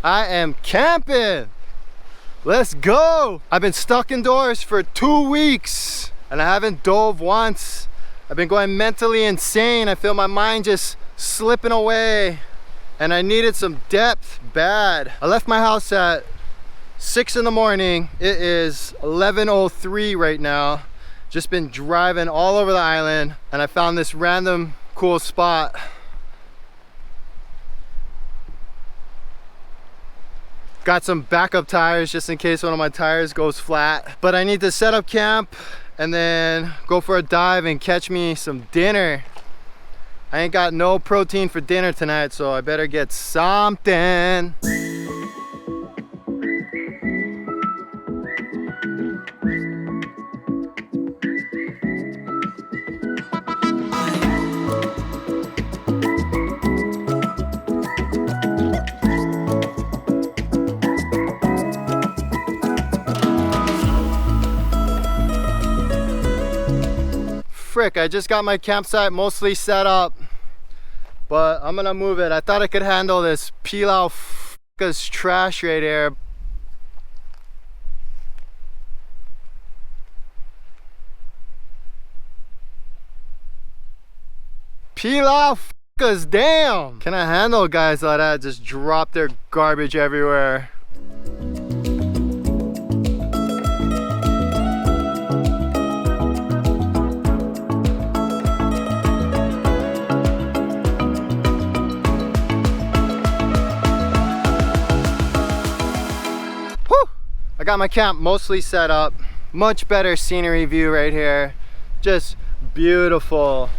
I am camping. Let's go. I've been stuck indoors for 2 weeks and I haven't dove once. I've been going mentally insane. I feel my mind just slipping away and I needed some depth bad. I left my house at 6 in the morning. It is 11:03 right now. Just been driving all over the island and I found this random cool spot. Got some backup tires just in case one of my tires goes flat. But I need to set up camp and then go for a dive and catch me some dinner. I ain't got no protein for dinner tonight, so I better get something. Frick, I just got my campsite mostly set up, but I'm gonna move it. I thought I could handle this pilau f***ers trash right here. Pilau f***ers, damn! Can I handle guys like that just drop their garbage everywhere? I got my camp mostly set up. Much better scenery view right here. Just beautiful.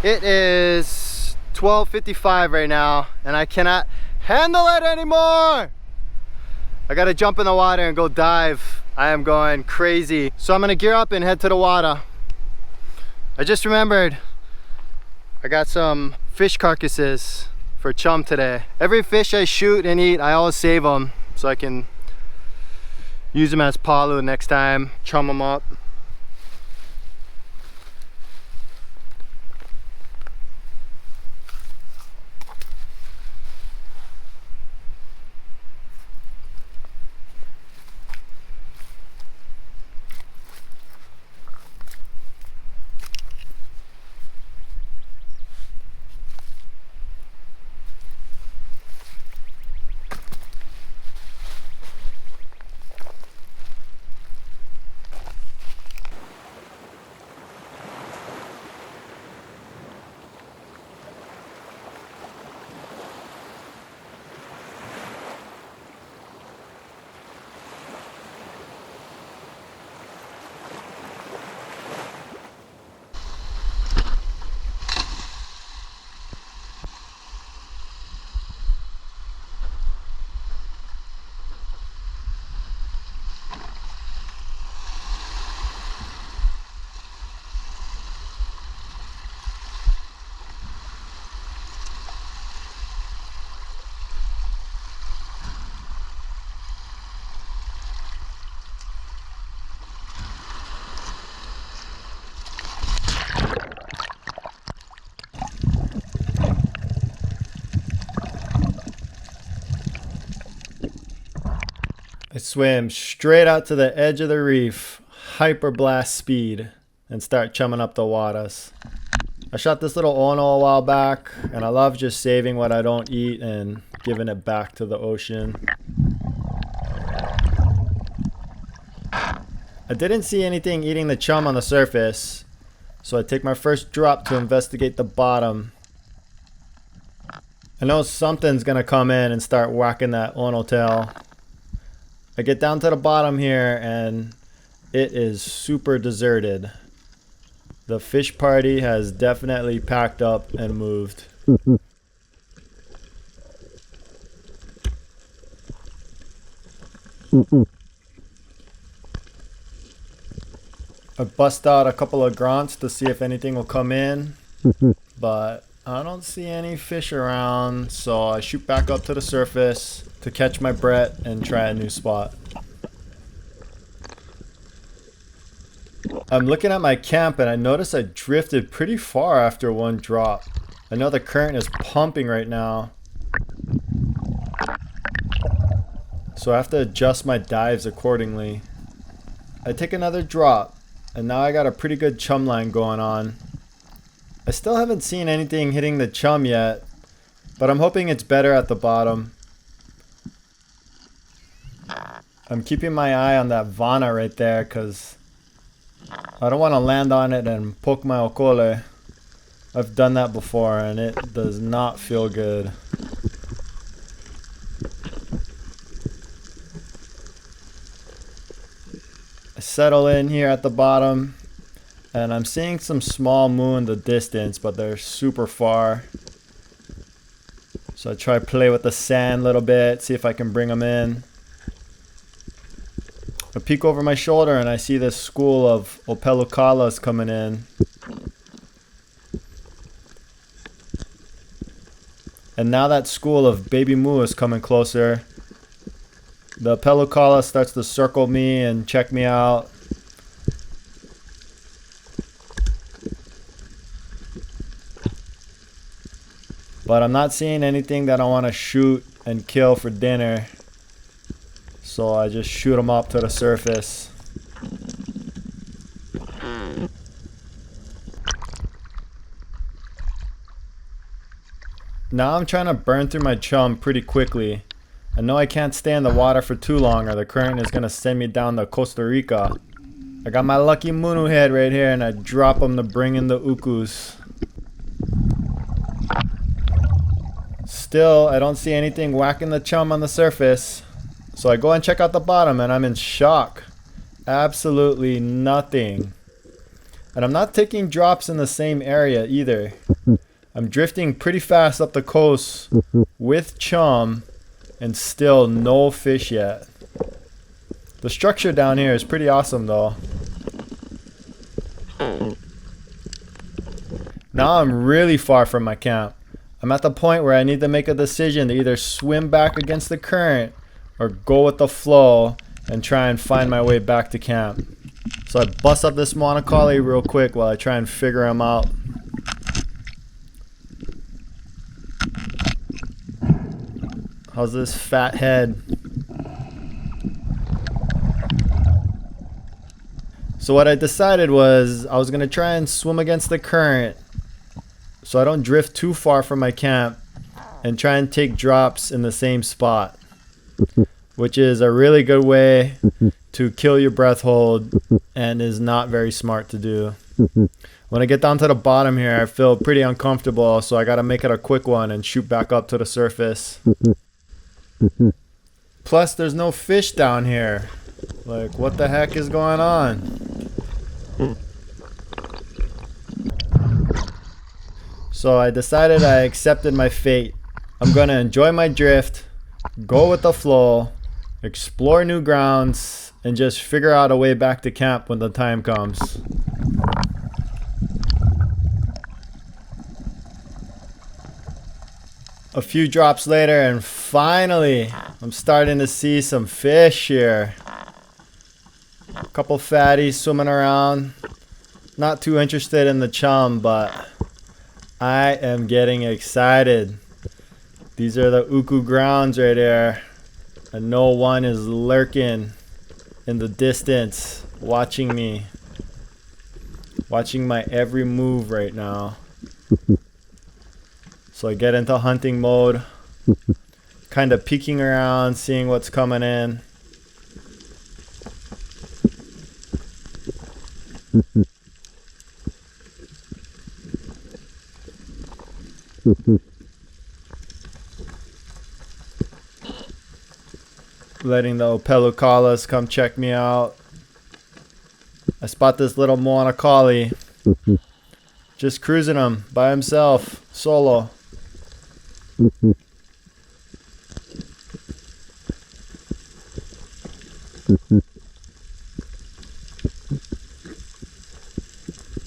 It is 12:55 right now and I cannot handle it anymore. I gotta jump in the water and go dive. I am going crazy. So I'm gonna gear up and head to the water. I just remembered I got some fish carcasses for chum today. Every fish I shoot and eat, I always save them so I can use them as palu next time, chum them up. I swim straight out to the edge of the reef, hyper blast speed, and start chumming up the waters. I shot this little Ono a while back, and I love just saving what I don't eat and giving it back to the ocean. I didn't see anything eating the chum on the surface, so I take my first drop to investigate the bottom. I know something's gonna come in and start whacking that Ono tail. I get down to the bottom here and it is super deserted. The fish party has definitely packed up and moved. I bust out a couple of grunts to see if anything will come in, but I don't see any fish around, so I shoot back up to the surface to catch my breath and try a new spot. I'm looking at my camp and I noticed I drifted pretty far after one drop. I know the current is pumping right now, so I have to adjust my dives accordingly. I take another drop and now I got a pretty good chum line going on. I still haven't seen anything hitting the chum yet, but I'm hoping it's better at the bottom. I'm keeping my eye on that Vana right there because I don't want to land on it and poke my okole. I've done that before and it does not feel good. I settle in here at the bottom and I'm seeing some small moo in the distance, but they're super far. So I try to play with the sand a little bit, see if I can bring them in. I peek over my shoulder and I see this school of opelucalas coming in. And now that school of baby moo is coming closer. The opelucala starts to circle me and check me out. But I'm not seeing anything that I want to shoot and kill for dinner. So I just shoot them up to the surface. Now I'm trying to burn through my chum pretty quickly. I know I can't stay in the water for too long or the current is going to send me down to Costa Rica. I got my lucky munu head right here and I drop them to bring in the ukus. Still, I don't see anything whacking the chum on the surface. So I go and check out the bottom and I'm in shock. Absolutely nothing. And I'm not taking drops in the same area either. I'm drifting pretty fast up the coast with chum and still no fish yet. The structure down here is pretty awesome though. Now I'm really far from my camp. I'm at the point where I need to make a decision to either swim back against the current or go with the flow and try and find my way back to camp. So I bust up this monocoli real quick while I try and figure him out. How's this fat head? So what I decided was I was gonna try and swim against the current so I don't drift too far from my camp and try and take drops in the same spot, which is a really good way to kill your breath hold and is not very smart to do. When I get down to the bottom here, I feel pretty uncomfortable, so I gotta make it a quick one and shoot back up to the surface. Plus, there's no fish down here. Like, what the heck is going on? So I decided I accepted my fate. I'm gonna enjoy my drift, go with the flow, explore new grounds, and just figure out a way back to camp when the time comes. A few drops later and finally I'm starting to see some fish here. A couple fatties swimming around. Not too interested in the chum, but I am getting excited. These are the uku grounds right here. I know one is lurking in the distance, watching me. Watching my every move right now. So I get into hunting mode. Kind of peeking around, seeing what's coming in. Letting the opelucalas come check me out. I spot this little moanakali. Just cruising him by himself, solo.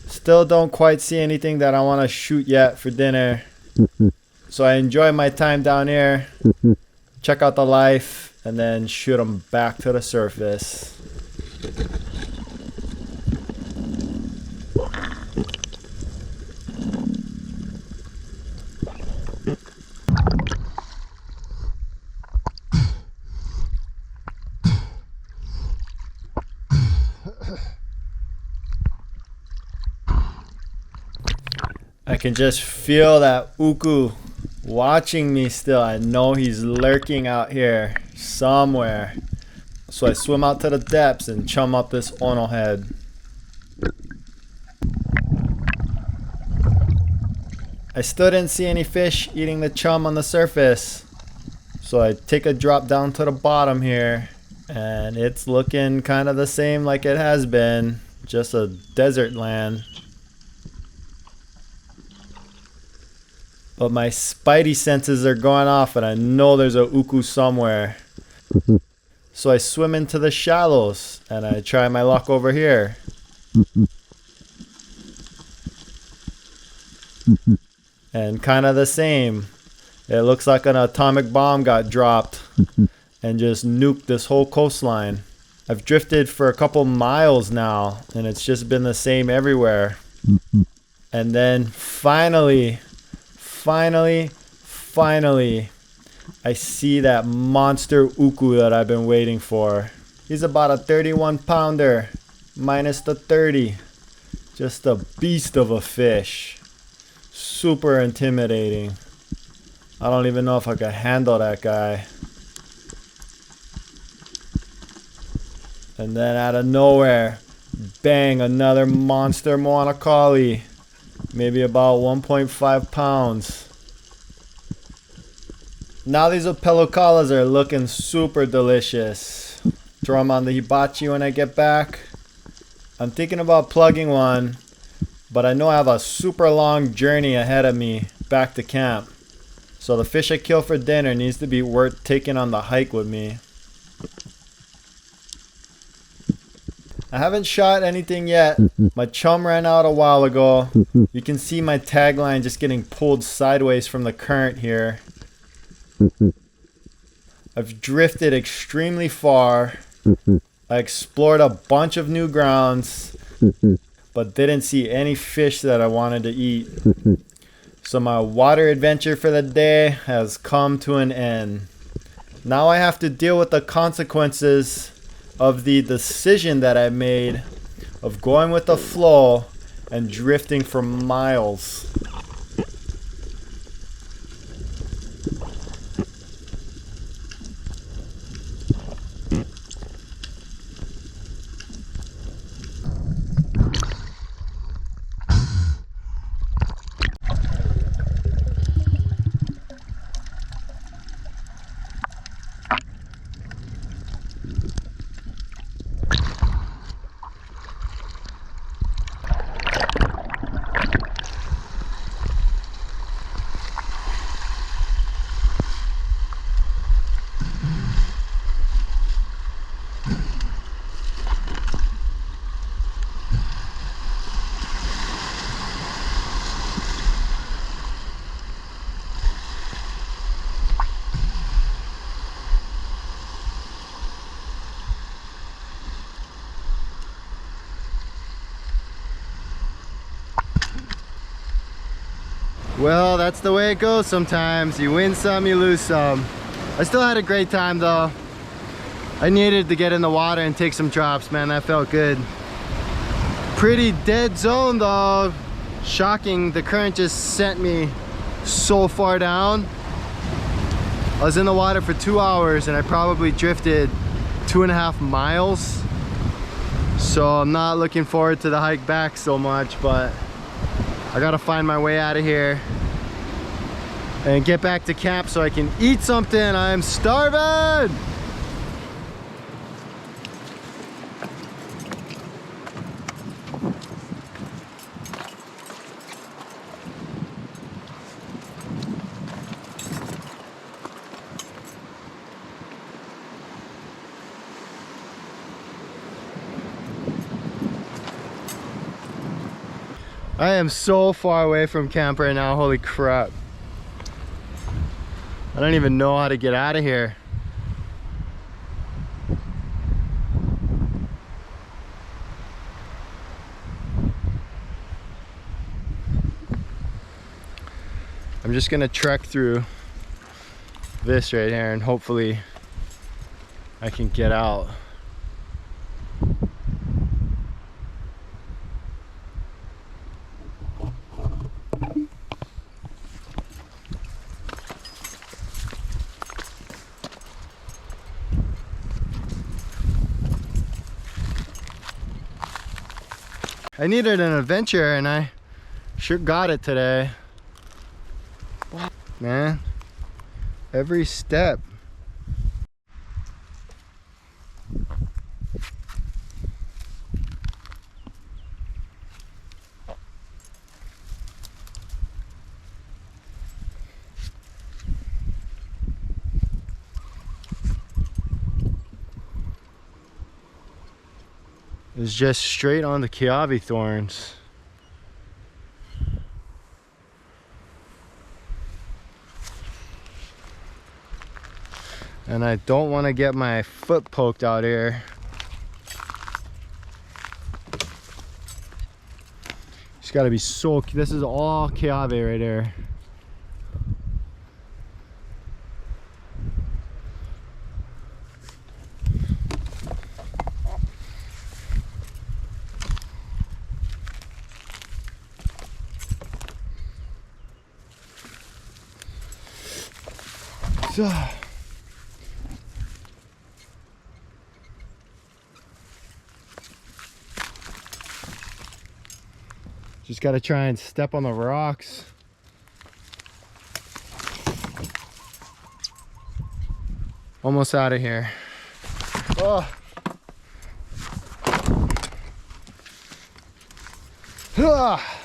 Still don't quite see anything that I want to shoot yet for dinner. So I enjoy my time down here, check out the life, and then shoot them back to the surface. I can just feel that uku watching me still. I know he's lurking out here somewhere. So I swim out to the depths and chum up this ono head. I still didn't see any fish eating the chum on the surface. So I take a drop down to the bottom here, and it's looking kind of the same like it has been, just a desert land. But my spidey senses are going off and I know there's a uku somewhere. So I swim into the shallows and I try my luck over here. And kind of the same. It looks like an atomic bomb got dropped and just nuked this whole coastline. I've drifted for a couple miles now and it's just been the same everywhere. And then finally, I see that monster uku that I've been waiting for. He's about a 31 pounder, minus the 30. Just a beast of a fish. Super intimidating. I don't even know if I could handle that guy. And then out of nowhere, bang, another monster moana collie. Maybe about 1.5 pounds. Now these opelocalas are looking super delicious. Throw them on the hibachi when I get back. I'm thinking about plugging one, but I know I have a super long journey ahead of me back to camp. So the fish I kill for dinner needs to be worth taking on the hike with me. I haven't shot anything yet. My chum ran out a while ago. You can see my tagline just getting pulled sideways from the current here. I've drifted extremely far. I explored a bunch of new grounds, but didn't see any fish that I wanted to eat. So my water adventure for the day has come to an end. Now I have to deal with the consequences of the decision that I made of going with the flow and drifting for miles. Well, that's the way it goes sometimes. You win some, you lose some. I still had a great time though. I needed to get in the water and take some drops, man. That felt good. Pretty dead zone though. Shocking, the current just sent me so far down. I was in the water for 2 hours and I probably drifted 2.5 miles. So I'm not looking forward to the hike back so much, but I gotta find my way out of here and get back to camp so I can eat something. I'm starving! I am so far away from camp right now, holy crap. I don't even know how to get out of here. I'm just gonna trek through this right here and hopefully I can get out. I needed an adventure and I sure got it today. Man, every step. It's just straight on the kiawe thorns. And I don't want to get my foot poked out here. It's got to be so, this is all kiawe right here. So, just got to try and step on the rocks. Almost out of here. Oh. Ah.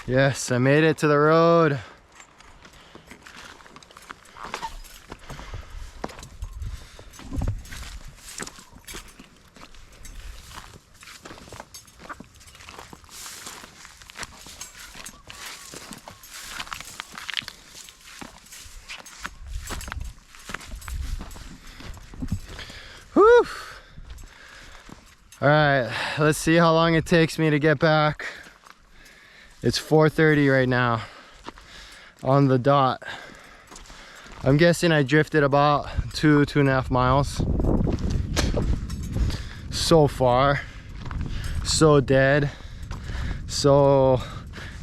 Yes, I made it to the road. Whew. All right, let's see how long it takes me to get back. It's 4:30 right now on the dot. I'm guessing I drifted about 2.5 miles. So far, so dead, so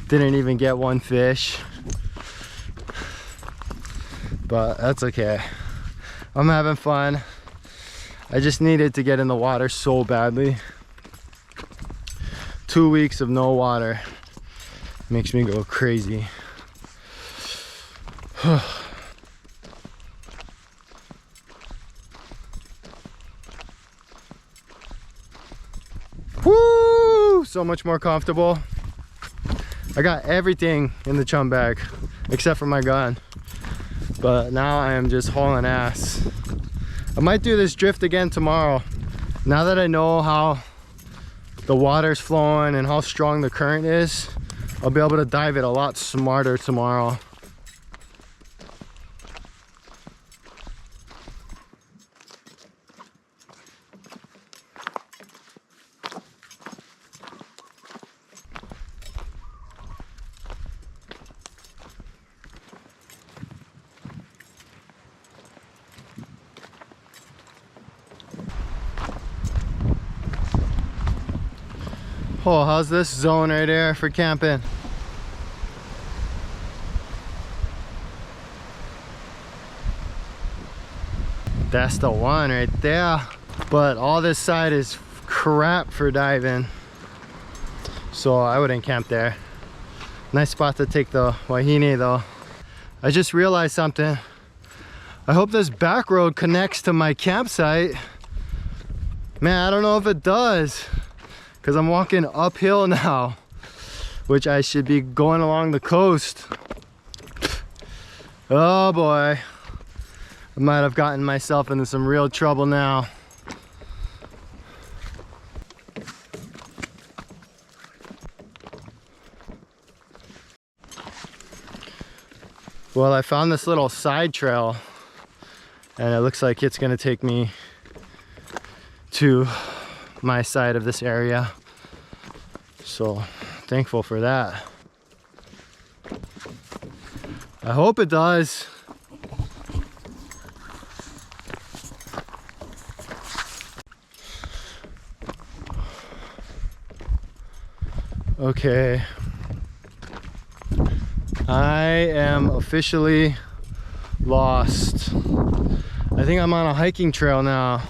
didn't even get one fish, but that's okay. I'm having fun. I just needed to get in the water so badly. 2 weeks of no water makes me go crazy. Woo! So much more comfortable. I got everything in the chum bag except for my gun, but now I am just hauling ass. I might do this drift again tomorrow. Now that I know how the water's flowing and how strong the current is, I'll be able to dive it a lot smarter tomorrow. Oh, how's this zone right here for camping? That's the one right there. But all this side is crap for diving, so I wouldn't camp there. Nice spot to take the wahine though. I just realized something. I hope this back road connects to my campsite. Man, I don't know if it does, because I'm walking uphill now, which I should be going along the coast. Oh boy, I might have gotten myself into some real trouble now. Well, I found this little side trail and it looks like it's gonna take me to my side of this area, so thankful for that. I hope it does. Okay, I am officially lost. I think I'm on a hiking trail now.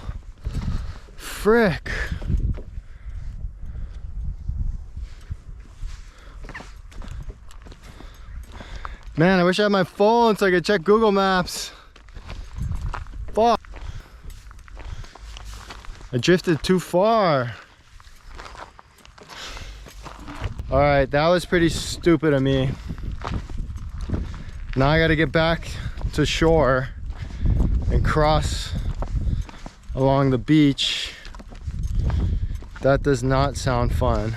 Frick. Man, I wish I had my phone so I could check Google Maps. Fuck. I drifted too far. All right, that was pretty stupid of me. Now I gotta get back to shore and cross along the beach. That does not sound fun.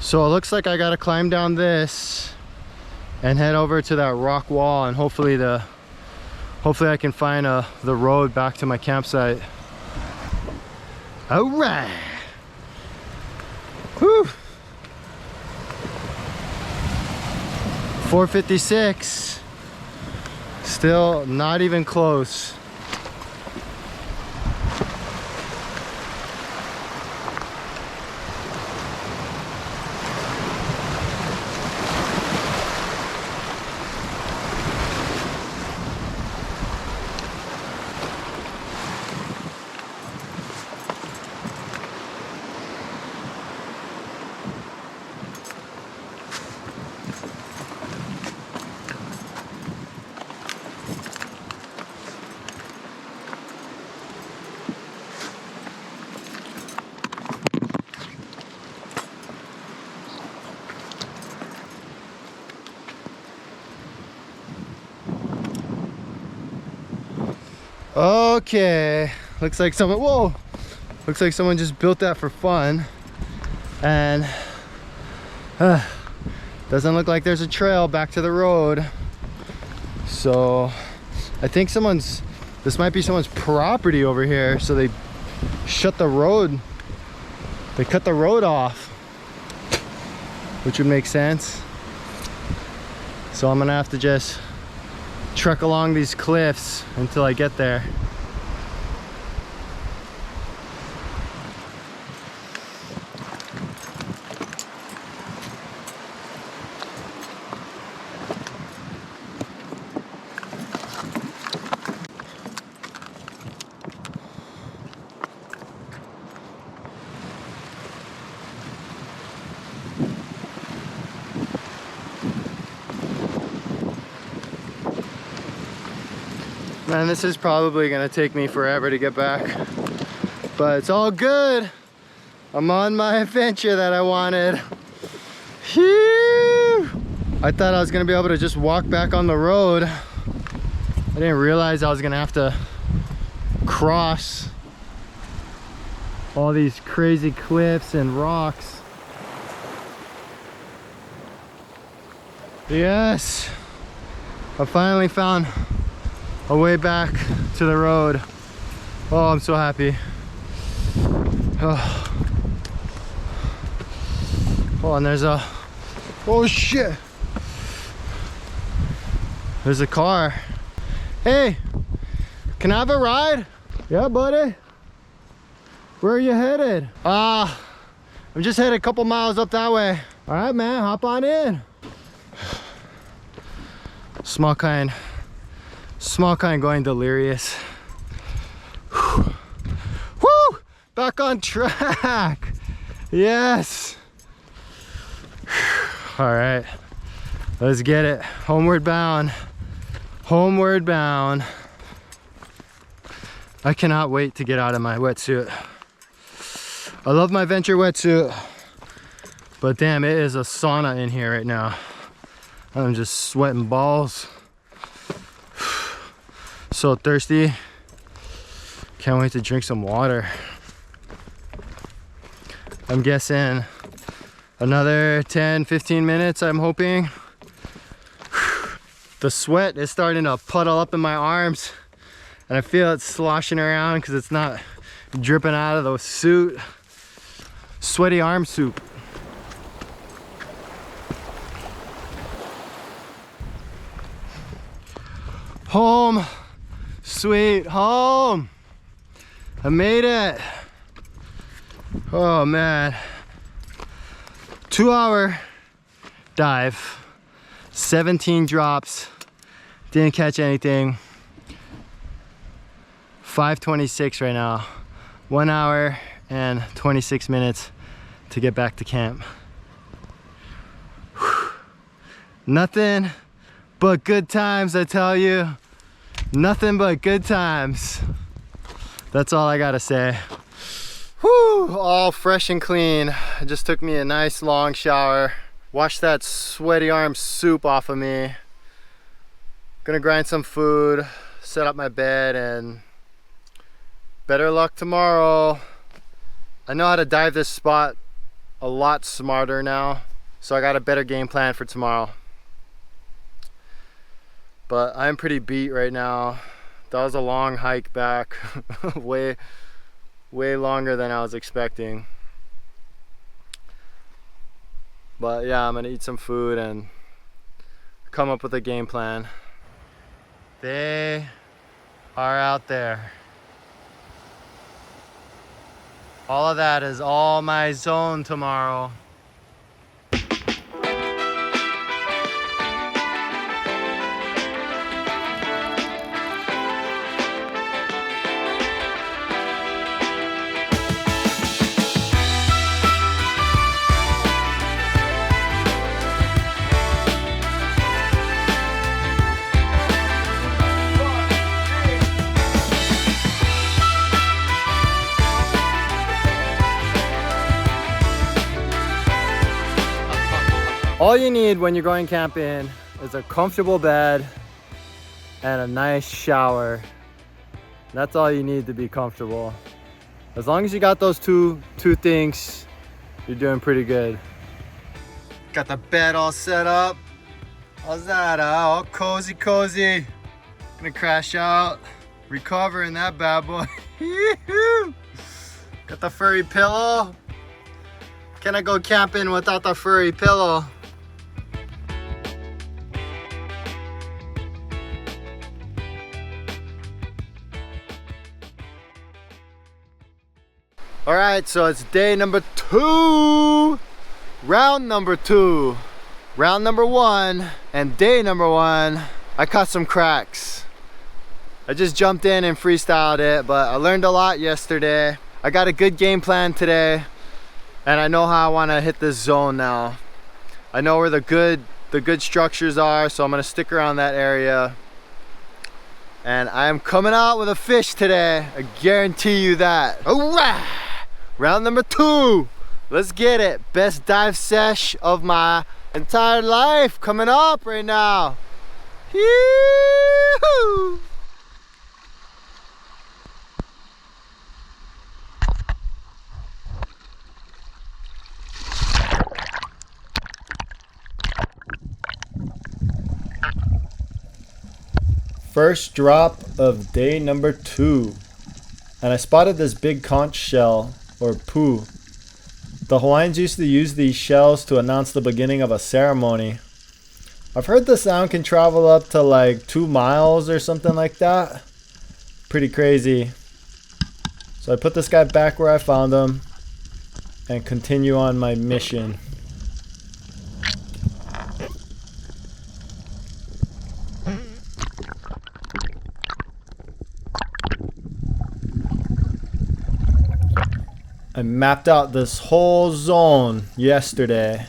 So it looks like I gotta climb down this and head over to that rock wall, and hopefully I can find the road back to my campsite. All right. Whew. 4:56. Still not even close. Okay, looks like someone, whoa, looks like someone just built that for fun, and doesn't look like there's a trail back to the road. So I think this might be someone's property over here, so they shut the road, they cut the road off, which would make sense. So I'm gonna have to just trek along these cliffs until I get there. Man, this is probably gonna take me forever to get back, but it's all good. I'm on my adventure that I wanted. Phew! I thought I was gonna be able to just walk back on the road. I didn't realize I was gonna have to cross all these crazy cliffs and rocks. Yes, I finally found a way back to the road. Oh, I'm so happy. Oh, and there's a, oh shit, there's a car. Hey, can I have a ride? Yeah, buddy. Where are you headed? I'm just headed a couple miles up that way. All right, man, hop on in. Small kind going delirious. Whew. Woo! Back on track. Yes. All right, let's get it. Homeward bound. Homeward bound. I cannot wait to get out of my wetsuit. I love my Venture wetsuit, but damn, it is a sauna in here right now. I'm just sweating balls. So thirsty. Can't wait to drink some water. I'm guessing another 10-15 minutes, I'm hoping. The sweat is starting to puddle up in my arms, and I feel it sloshing around because it's not dripping out of the suit. Sweaty arm soup. Home sweet home. I made it. Oh man. 2-hour dive, 17 drops, didn't catch anything. 5:26 right now. 1 hour and 26 minutes to get back to camp. Whew. Nothing but good times, I tell you. Nothing but good times. That's all I gotta say. Whew, all fresh and clean. It just took me a nice long shower. Washed that sweaty arm soup off of me. Gonna grind some food, set up my bed, and better luck tomorrow. I know how to dive this spot a lot smarter now, so I got a better game plan for tomorrow. But I'm pretty beat right now. That was a long hike back. way longer than I was expecting. But yeah, I'm gonna eat some food and come up with a game plan. They are out there. All of that is all my zone tomorrow. All you need when you're going camping is a comfortable bed and a nice shower. That's all you need to be comfortable. As long as you got those two things, you're doing pretty good. Got the bed all set up. How's that? All cozy. Gonna crash out, recover in that bad boy. Got the furry pillow. Can I go camping without the furry pillow? All right, so it's day number 2, round number 2, round number 1, and day number 1. I caught some cracks. I just jumped in and freestyled it, but I learned a lot yesterday. I got a good game plan today, and I know how I want to hit this zone now. I know where the good structures are, so I'm gonna stick around that area. And I am coming out with a fish today. I guarantee you that. All right. Round number 2, let's get it. Best dive sesh of my entire life coming up right now. Yee-hoo! First drop of day number 2, and I spotted this big conch shell, or poo. The Hawaiians used to use these shells to announce the beginning of a ceremony. I've heard the sound can travel up to like 2 miles or something like that. Pretty crazy. So I put this guy back where I found him and continue on my mission. I mapped out this whole zone yesterday,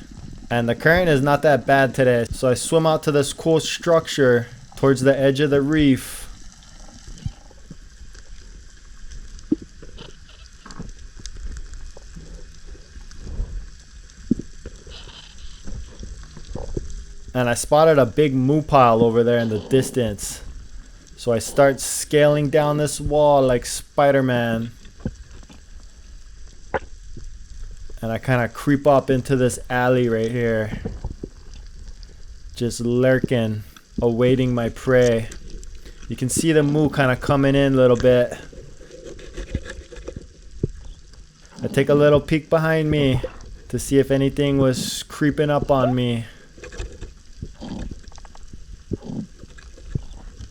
and the current is not that bad today, so I swim out to this cool structure towards the edge of the reef. And I spotted a big moo pile over there in the distance, so I start scaling down this wall like Spider-Man. And I kind of creep up into this alley right here, just lurking, awaiting my prey. You can see the moo kind of coming in a little bit. I take a little peek behind me to see if anything was creeping up on me.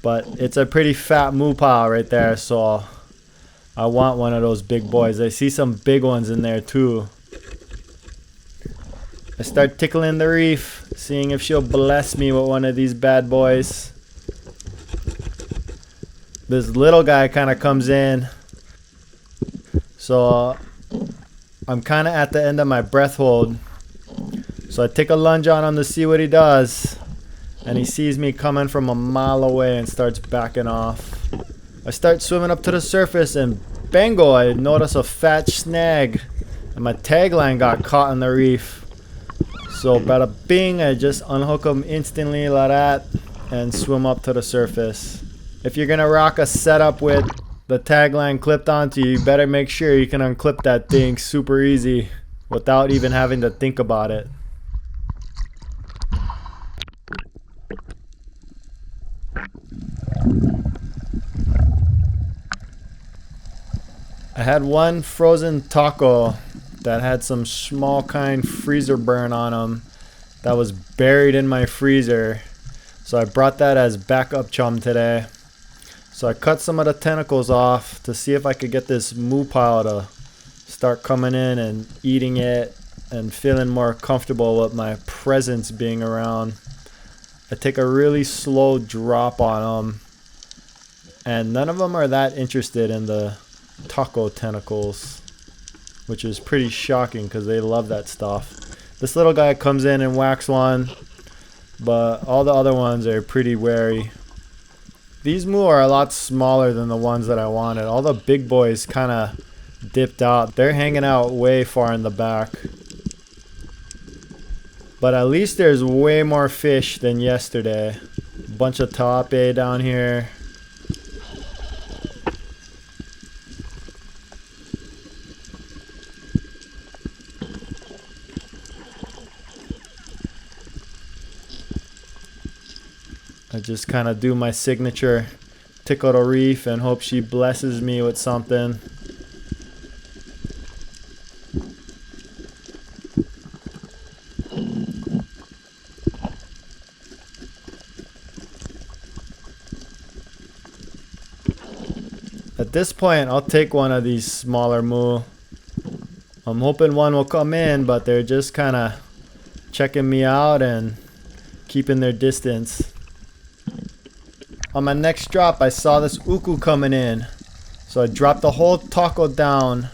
But it's a pretty fat moo right there, so I want one of those big boys. I see some big ones in there too. I start tickling the reef, seeing if she'll bless me with one of these bad boys. This little guy kind of comes in, so I'm kind of at the end of my breath hold. So I take a lunge on him to see what he does, and he sees me coming from a mile away and starts backing off. I start swimming up to the surface, and bango, I notice a fat snag, and my tagline got caught in the reef. So bada bing, I just unhook him instantly like that and swim up to the surface. If you're gonna rock a setup with the tagline clipped onto you, you better make sure you can unclip that thing super easy without even having to think about it. I had one frozen taco that had some small kind freezer burn on him that was buried in my freezer. So I brought that as backup chum today. So I cut some of the tentacles off to see if I could get this moo to start coming in and eating it and feeling more comfortable with my presence being around. I take a really slow drop on them, and none of them are that interested in the taco tentacles, which is pretty shocking because they love that stuff. This little guy comes in and whacks one, but all the other ones are pretty wary. These moo are a lot smaller than the ones that I wanted. All the big boys kind of dipped out. They're hanging out way far in the back. But at least there's way more fish than yesterday. A bunch of tilapia down here. I just kind of do my signature tickle the reef and hope she blesses me with something. At this point, I'll take one of these smaller moo. I'm hoping one will come in, but they're just kind of checking me out and keeping their distance. On my next drop, I saw this uku coming in. So I dropped the whole taco down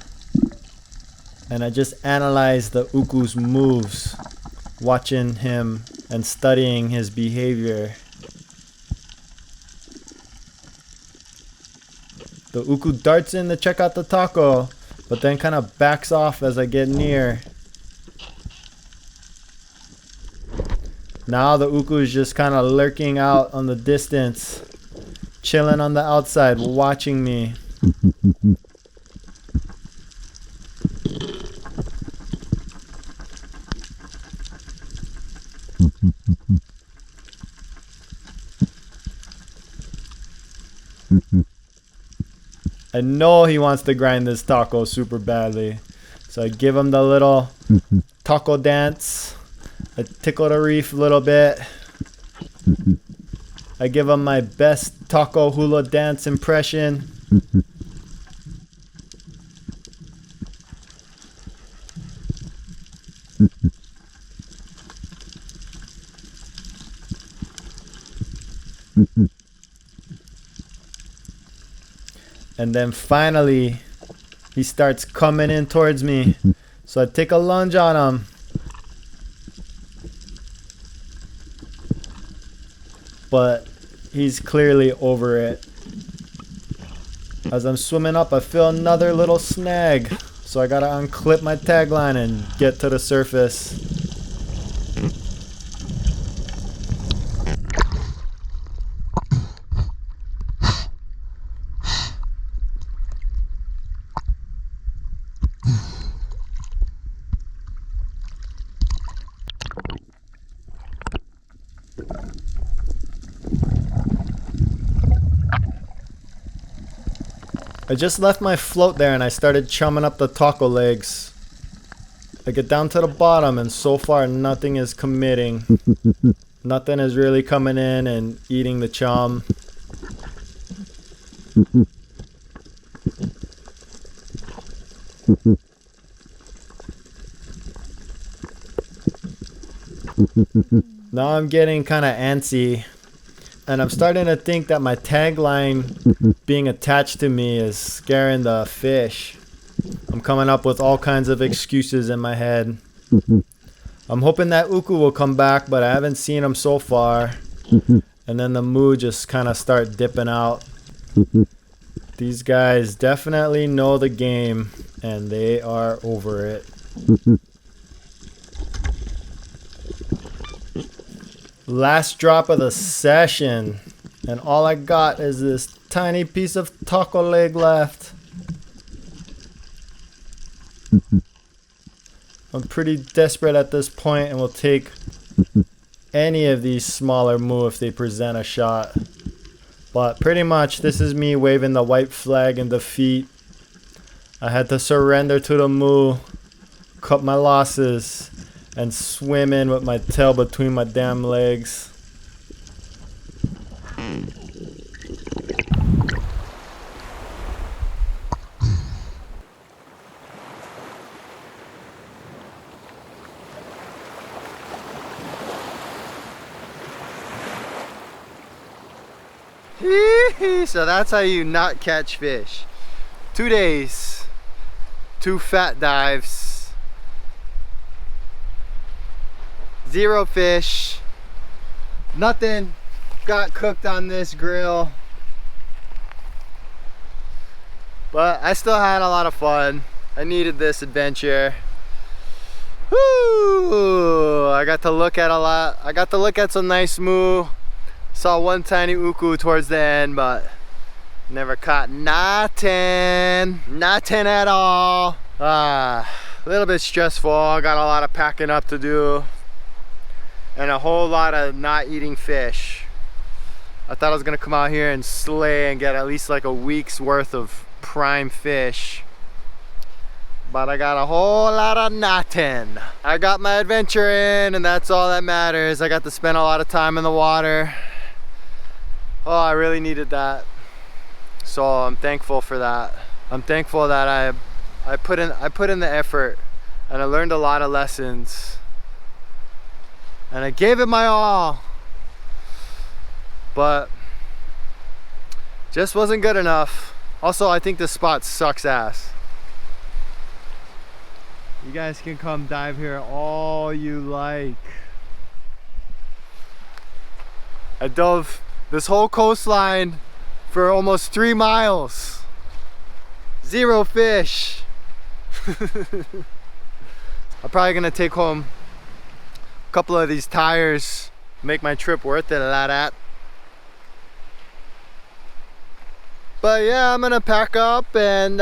and I just analyzed the uku's moves, watching him and studying his behavior. The uku darts in to check out the taco, but then kind of backs off as I get near. Now the uku is just kind of lurking out on the distance, chilling on the outside, watching me. I know he wants to grind this taco super badly. So I give him the little taco dance. I tickle the reef a little bit. I give him my best taco hula dance impression. And then finally, he starts coming in towards me. So I take a lunge on him. But he's clearly over it. As I'm swimming up, I feel another little snag. So I gotta unclip my tagline and get to the surface. I just left my float there and I started chumming up the taco legs. I get down to the bottom and so far nothing is committing. Nothing is really coming in and eating the chum. Now I'm getting kind of antsy, and I'm starting to think that my tagline being attached to me is scaring the fish. I'm coming up with all kinds of excuses in my head. I'm hoping that uku will come back, but I haven't seen him so far. And then the moo just kind of start dipping out. These guys definitely know the game, and they are over it. Last drop of the session, and all I got is this tiny piece of taco leg left. I'm pretty desperate at this point and will take any of these smaller moo if they present a shot. But pretty much this is me waving the white flag in defeat. I had to surrender to the moo, cut my losses, and swim in with my tail between my damn legs. So that's how you not catch fish. 2 days, 2 fat dives, 0 fish, nothing got cooked on this grill, but I still had a lot of fun. I needed this adventure. Woo! I got to look at a lot. I got to look at some nice moo. Saw one tiny uku towards the end, but never caught nothing at all. A little bit stressful. I got a lot of packing up to do and a whole lot of not eating fish. I thought I was gonna come out here and slay and get at least like a week's worth of prime fish, but I got a whole lot of nothing. I got my adventure in, and that's all that matters. I got to spend a lot of time in the water. Oh, I really needed that. So I'm thankful for that. I'm thankful that I put in the effort, and I learned a lot of lessons, and I gave it my all, but just wasn't good enough. Also, I think this spot sucks ass. You guys can come dive here all you like. I dove this whole coastline for almost 3 miles. 0 fish. I'm probably gonna take home a couple of these tires, make my trip worth it, a lot at. But yeah, I'm gonna pack up and